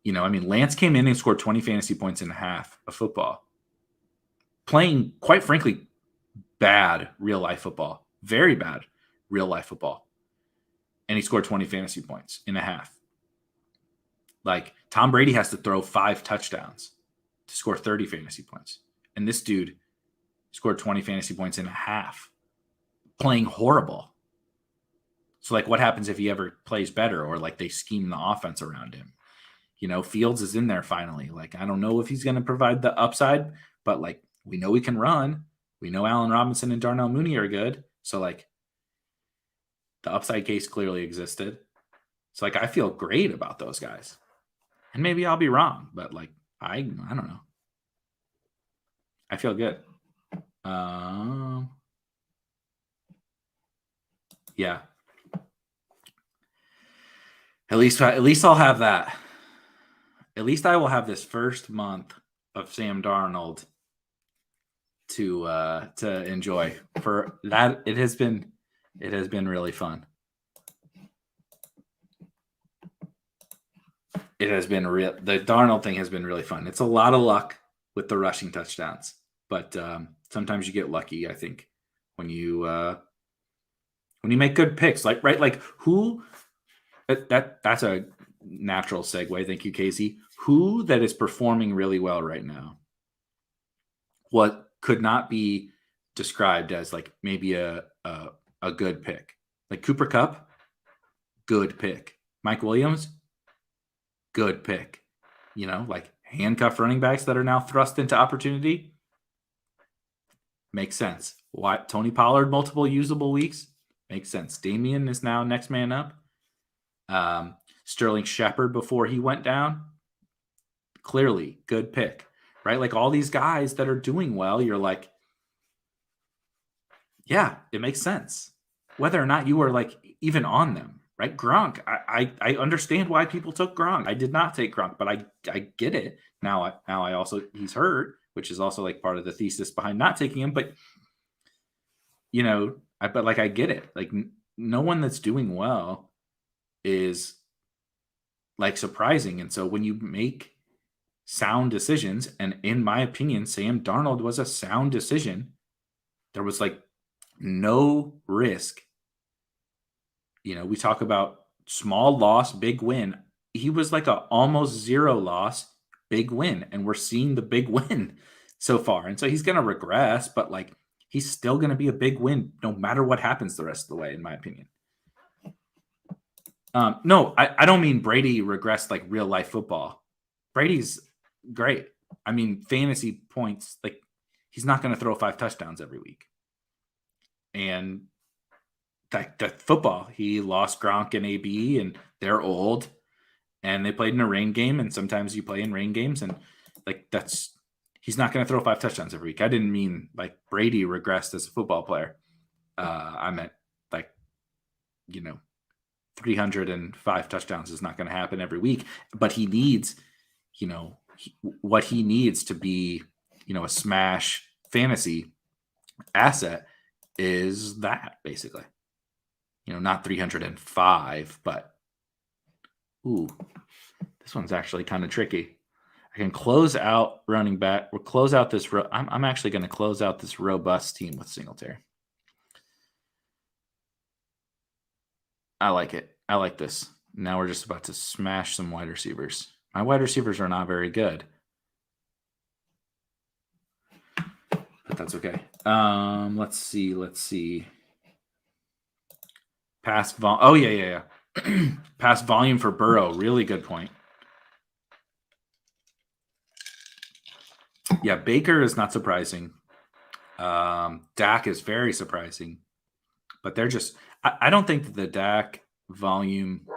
Lance came in and scored 20 fantasy points in half of football, playing, quite frankly, bad real life football, very bad real life football. And he scored 20 fantasy points in a half. Like, Tom Brady has to throw 5 touchdowns to score 30 fantasy points. And this dude scored 20 fantasy points in a half, playing horrible. So, like, what happens if he ever plays better, or like they scheme the offense around him? Fields is in there finally. Like, I don't know if he's going to provide the upside, but like, we know he can run. We know Allen Robinson and Darnell Mooney are good. So like, the upside case clearly existed. So like, I feel great about those guys. And maybe I'll be wrong, but like, I don't know. I feel good. Yeah. At least I'll have that. At least I will have this first month of Sam Darnold to enjoy. For that, it has been really fun. It has been real. The Darnold thing has been really fun. It's a lot of luck with the rushing touchdowns, but sometimes you get lucky, I think, when you make good picks. Like, right, like who that's a natural segue. Thank you, Casey. Who that is performing really well right now? What could not be described as like maybe a good pick? Like Cooper Kupp, good pick. Mike Williams, good pick. Like handcuff running backs that are now thrust into opportunity. Makes sense. Why Tony Pollard, multiple usable weeks? Makes sense. Damian is now next man up. Sterling Shepard before he went down. Clearly, good pick, right? Like all these guys that are doing well, you're like, yeah, it makes sense. Whether or not you were like even on them, right? Gronk, I understand why people took Gronk. I did not take Gronk, but I get it. Now I also, he's hurt, which is also like part of the thesis behind not taking him. But I get it. Like no one that's doing well is like surprising. And so when you make sound decisions, and in my opinion, Sam Darnold was a sound decision. There was like no risk. We talk about small loss, big win. He was like a almost zero loss, big win. And we're seeing the big win so far. And so he's going to regress, but like he's still going to be a big win no matter what happens the rest of the way, in my opinion. No, I don't mean Brady regressed like real life football. Brady's great. I mean, fantasy points, like he's not going to throw 5 touchdowns every week. And that football, he lost Gronk and AB, and they're old, and they played in a rain game. And sometimes you play in rain games, and like he's not going to throw 5 touchdowns every week. I didn't mean like Brady regressed as a football player. I meant like, 305 touchdowns is not going to happen every week, but he needs, what he needs to be, a smash fantasy asset is that basically, not 305, but this one's actually kind of tricky. I can close out running back. We'll close out this. I'm actually going to close out this robust team with Singletary. I like it. I like this. Now we're just about to smash some wide receivers. My wide receivers are not very good, but that's okay. Let's see. Pass volume. Oh, yeah. Pass volume for Burrow. Really good point. Yeah, Baker is not surprising. Dak is very surprising. But they're just I don't think that the Dak volume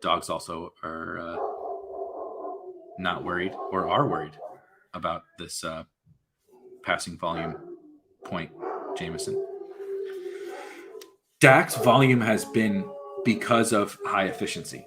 dogs also are not worried or are worried about this passing volume point, Jameson. Dak's volume has been because of high efficiency.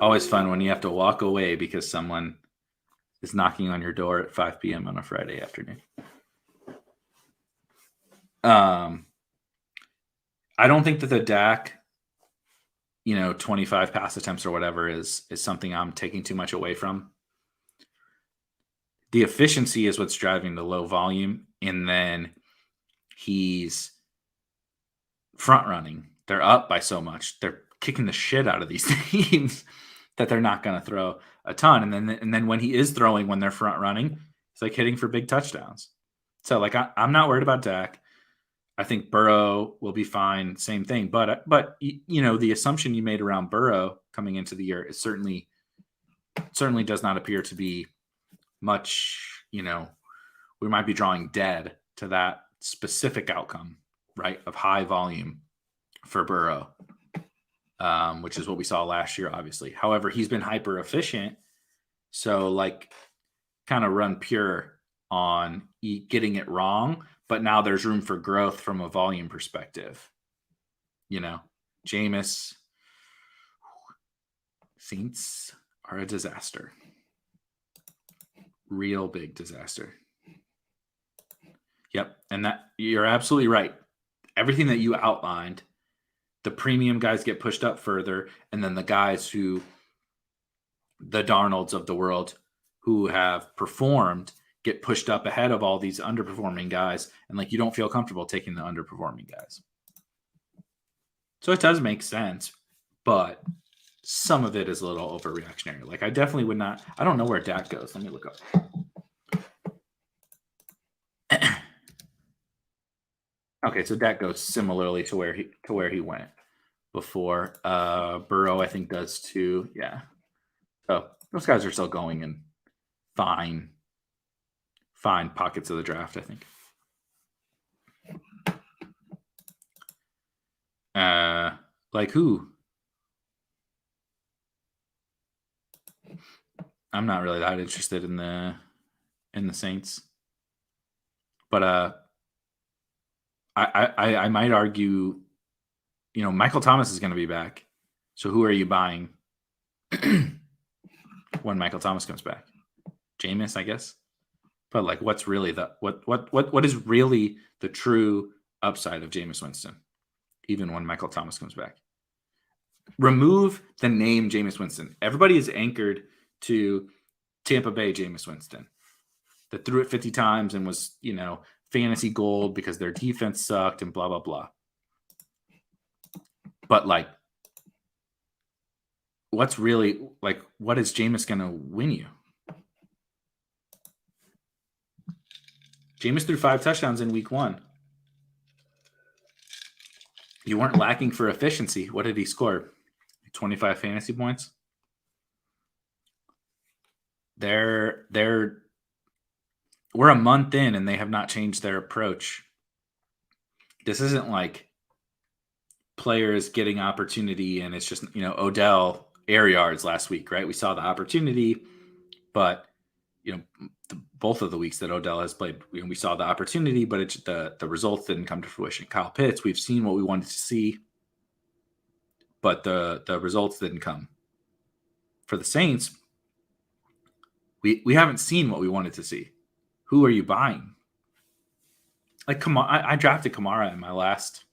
Always fun when you have to walk away because someone is knocking on your door at 5 p.m. on a Friday afternoon. I don't think that the Dak, 25 pass attempts or whatever is something I'm taking too much away from. The efficiency is what's driving the low volume, and then he's front running. They're up by so much. They're kicking the shit out of these teams that they're not going to throw a ton. And then when he is throwing, when they're front running, it's like hitting for big touchdowns. So like I'm not worried about Dak. I think Burrow will be fine. Same thing. But the assumption you made around Burrow coming into the year is certainly does not appear to be much. We might be drawing dead to that specific outcome, right, of high volume for Burrow, which is what we saw last year, obviously. However, he's been hyper efficient, so kind of run pure on getting it wrong. But now there's room for growth from a volume perspective. Jameis, Saints are a disaster. Real big disaster. Yep. And that you're absolutely right. Everything that you outlined, the premium guys get pushed up further. And then the guys the Darnolds of the world who have performed get pushed up ahead of all these underperforming guys. And you don't feel comfortable taking the underperforming guys. So it does make sense, but some of it is a little overreactionary. I definitely would not, I don't know where Dak goes. Let me look up. Okay, so Dak goes similarly to where he went before. Burrow, I think, does too. Yeah. So those guys are still going in fine pockets of the draft, I think. Like who? I'm not really that interested in the Saints, but I might argue, Michael Thomas is going to be back. So who are you buying when Michael Thomas comes back? Jameis, I guess. But what's really what is really the true upside of Jameis Winston, even when Michael Thomas comes back? Remove the name Jameis Winston. Everybody is anchored to Tampa Bay Jameis Winston that threw it 50 times and was, fantasy gold because their defense sucked and blah, blah, blah. But what's really what is Jameis going to win you? Jameis threw 5 touchdowns in week 1. You weren't lacking for efficiency. What did he score? 25 fantasy points. We're a month in and they have not changed their approach. This isn't players getting opportunity and it's just, Odell air yards last week, right? We saw the opportunity, but both of the weeks that Odell has played, we saw the opportunity, but the results didn't come to fruition. Kyle Pitts, we've seen what we wanted to see, but the results didn't come. For the Saints, we haven't seen what we wanted to see. Who are you buying? I drafted Kamara in my last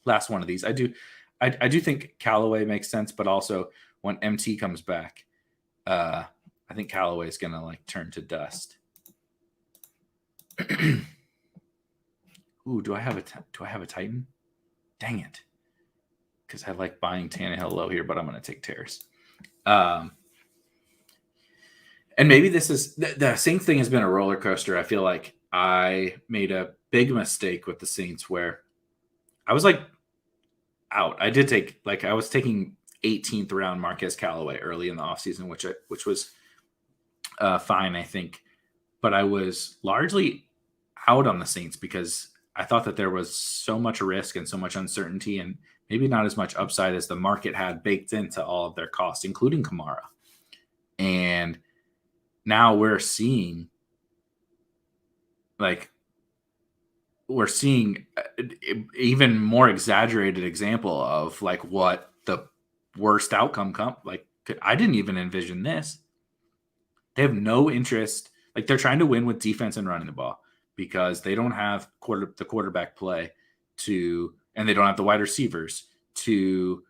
one of these. I do think Callaway makes sense, but also when MT comes back, I think Callaway is gonna turn to dust. Ooh, do I have a Titan? Dang it! Because I like buying Tannehill low here, but I'm gonna take Terrace. And maybe this is the Saints thing has been a roller coaster. I feel like I made a big mistake with the Saints where I was like out. I did take I was taking 18th round Marquez Callaway early in the offseason, which was fine, I think. But I was largely out on the Saints because I thought that there was so much risk and so much uncertainty and maybe not as much upside as the market had baked into all of their costs, including Kamara. And now we're seeing even more exaggerated example of what the worst outcome I didn't even envision this. They have no interest. They're trying to win with defense and running the ball because they don't have the quarterback play and they don't have the wide receivers to,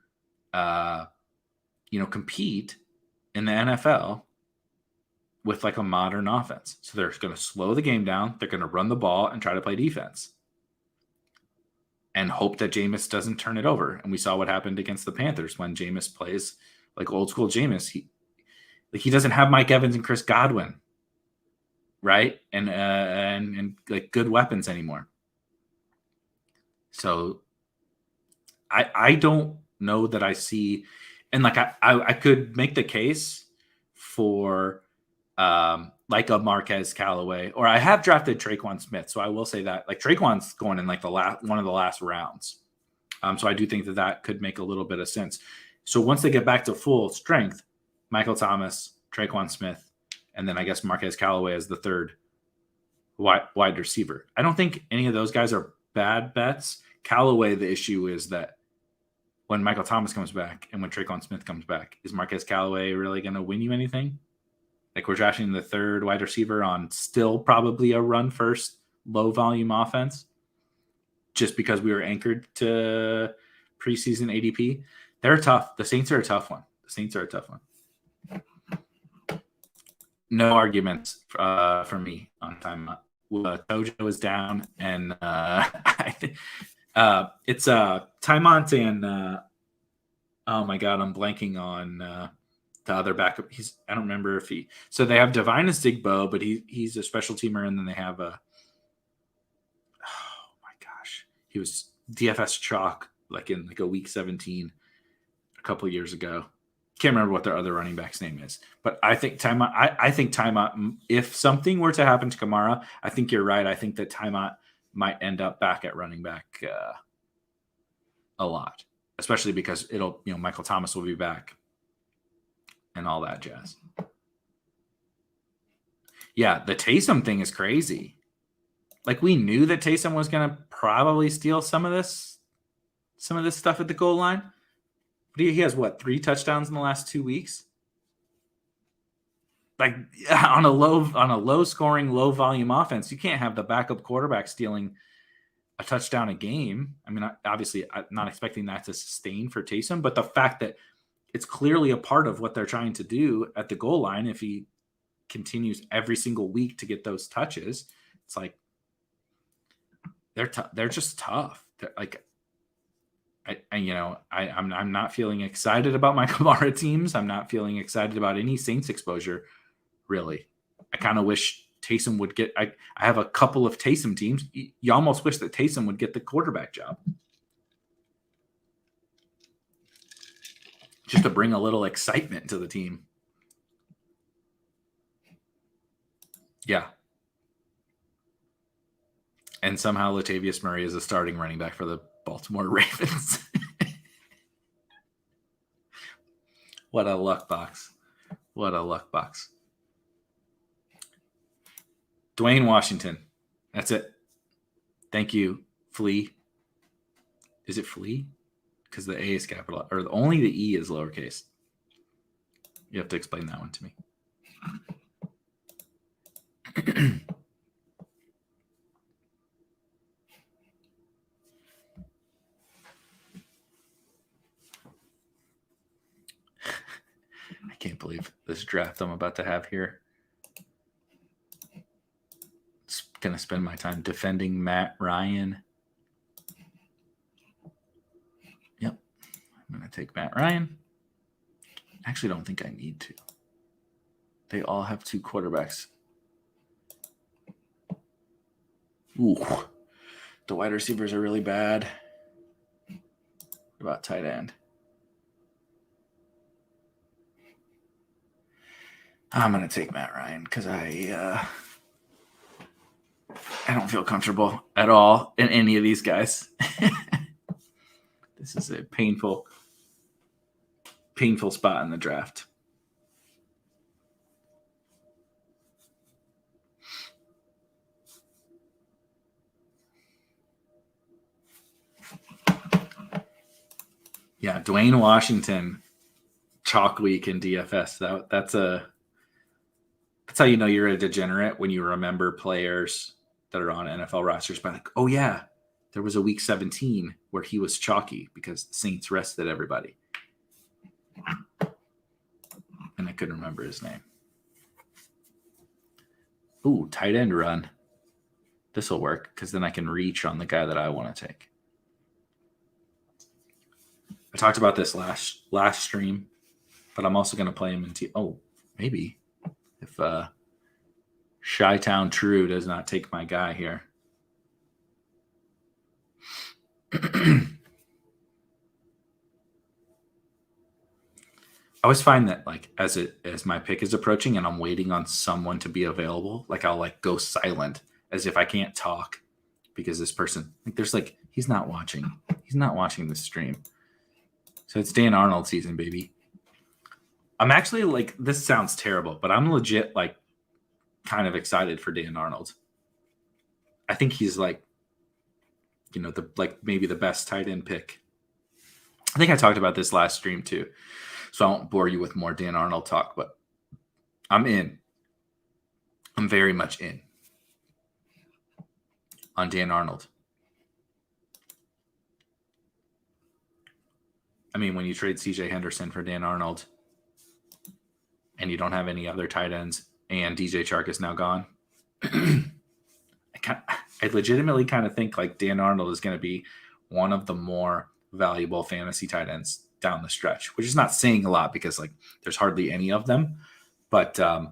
compete in the NFL with a modern offense. So they're going to slow the game down. They're going to run the ball and try to play defense and hope that Jameis doesn't turn it over. And we saw what happened against the Panthers when Jameis plays old school Jameis. He doesn't have Mike Evans and Chris Godwin, right? And good weapons anymore. So I don't know that I see, and I could make the case for a Marquez Callaway, or I have drafted Traquan Smith. So I will say that Traquan's going in one of the last rounds. So I do think that could make a little bit of sense. So once they get back to full strength, Michael Thomas, Traquan Smith, and then I guess Marquez Callaway as the third wide receiver. I don't think any of those guys are bad bets. Callaway, the issue is that when Michael Thomas comes back and when Traquan Smith comes back, is Marquez Callaway really going to win you anything? We're drafting the third wide receiver on still probably a run first, low volume offense, just because we were anchored to preseason ADP. They're tough. The Saints are a tough one. No arguments for me on timeout. Tojo is down, and I think it's Tymont and oh my god, I'm blanking on the other backup. I don't remember if so they have Divine Digbo, but he's a special teamer, and then they have oh my gosh, he was DFS chalk in a week 17 a couple of years ago. Can't remember what their other running back's name is, but I think Tymont. I think Tymont. If something were to happen to Kamara, I think you're right. I think that Tymont might end up back at running back a lot, especially because Michael Thomas will be back and all that jazz. Yeah, the Taysom thing is crazy. We knew that Taysom was going to probably steal some of this stuff at the goal line. But he has 3 touchdowns in the last 2 weeks? On a low scoring, low volume offense, you can't have the backup quarterback stealing a touchdown a game. I mean, obviously, I'm not expecting that to sustain for Taysom, but the fact that it's clearly a part of what they're trying to do at the goal line, if he continues every single week to get those touches, it's they're just tough. They're I'm not feeling excited about my Kamara teams. I'm not feeling excited about any Saints exposure, really. I kind of wish Taysom would get. I have a couple of Taysom teams. You almost wish that Taysom would get the quarterback job, just to bring a little excitement to the team. Yeah. And somehow Latavius Murray is a starting running back for the Baltimore Ravens. What a luck box. Dwayne Washington. That's it. Thank you, Flea. Is it Flea? Because the A is capital, or only the E is lowercase. You have to explain that one to me. I can't believe this draft I'm about to have here. It's going to spend my time defending Matt Ryan. Yep. I'm going to take Matt Ryan. Actually, don't think I need to. They all have 2 quarterbacks. Ooh. The wide receivers are really bad. What about tight end? I'm going to take Matt Ryan because I don't feel comfortable at all in any of these guys. This is a painful spot in the draft. Yeah, Dwayne Washington, chalk week in DFS. That's how you know you're a degenerate, when you remember players that are on NFL rosters by like, oh yeah, there was a week 17 where he was chalky because the Saints rested everybody. And I couldn't remember his name. Ooh, tight end run. This will work because then I can reach on the guy that I want to take. I talked about this last stream, but I'm also going to play him in maybe if Chi-Town True does not take my guy here. I always find that like as my pick is approaching and I'm waiting on someone to be available, like I'll like go silent as if I can't talk because this person he's not watching this stream. So it's Dan Arnold season, baby. I'm actually like, this sounds terrible, but I'm legit like kind of excited for Dan Arnold. I think he's like, maybe the best tight end pick. I think I talked about this last stream too, so I won't bore you with more Dan Arnold talk, but I'm in. I'm very much in on Dan Arnold. I mean, when you trade CJ Henderson for Dan Arnold and you don't have any other tight ends and DJ Chark is now gone, I legitimately kind of think like Dan Arnold is going to be one of the more valuable fantasy tight ends down the stretch, which is not saying a lot because like there's hardly any of them. But I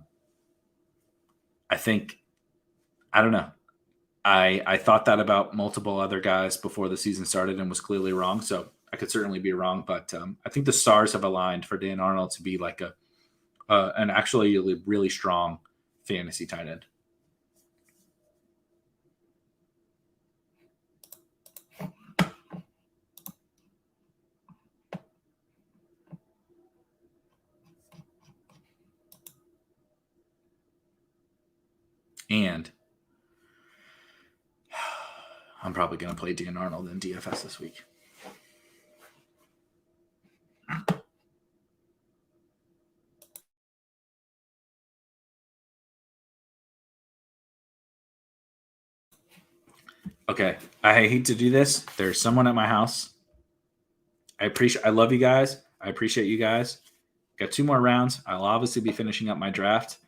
think, I don't know. I thought that about multiple other guys before the season started and was clearly wrong. So I could certainly be wrong, but I think the stars have aligned for Dan Arnold to be like an actually really strong fantasy tight end. And I'm probably going to play Dan Arnold in DFS this week. Okay, I hate to do this. There's someone at my house. I love you guys. I appreciate you guys. Got 2 more rounds. I'll obviously be finishing up my draft.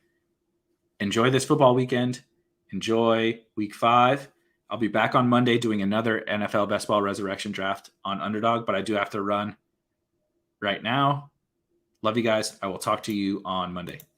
Enjoy this football weekend. Enjoy week 5. I'll be back on Monday doing another NFL Best Ball Resurrection draft on Underdog, but I do have to run right now. Love you guys. I will talk to you on Monday.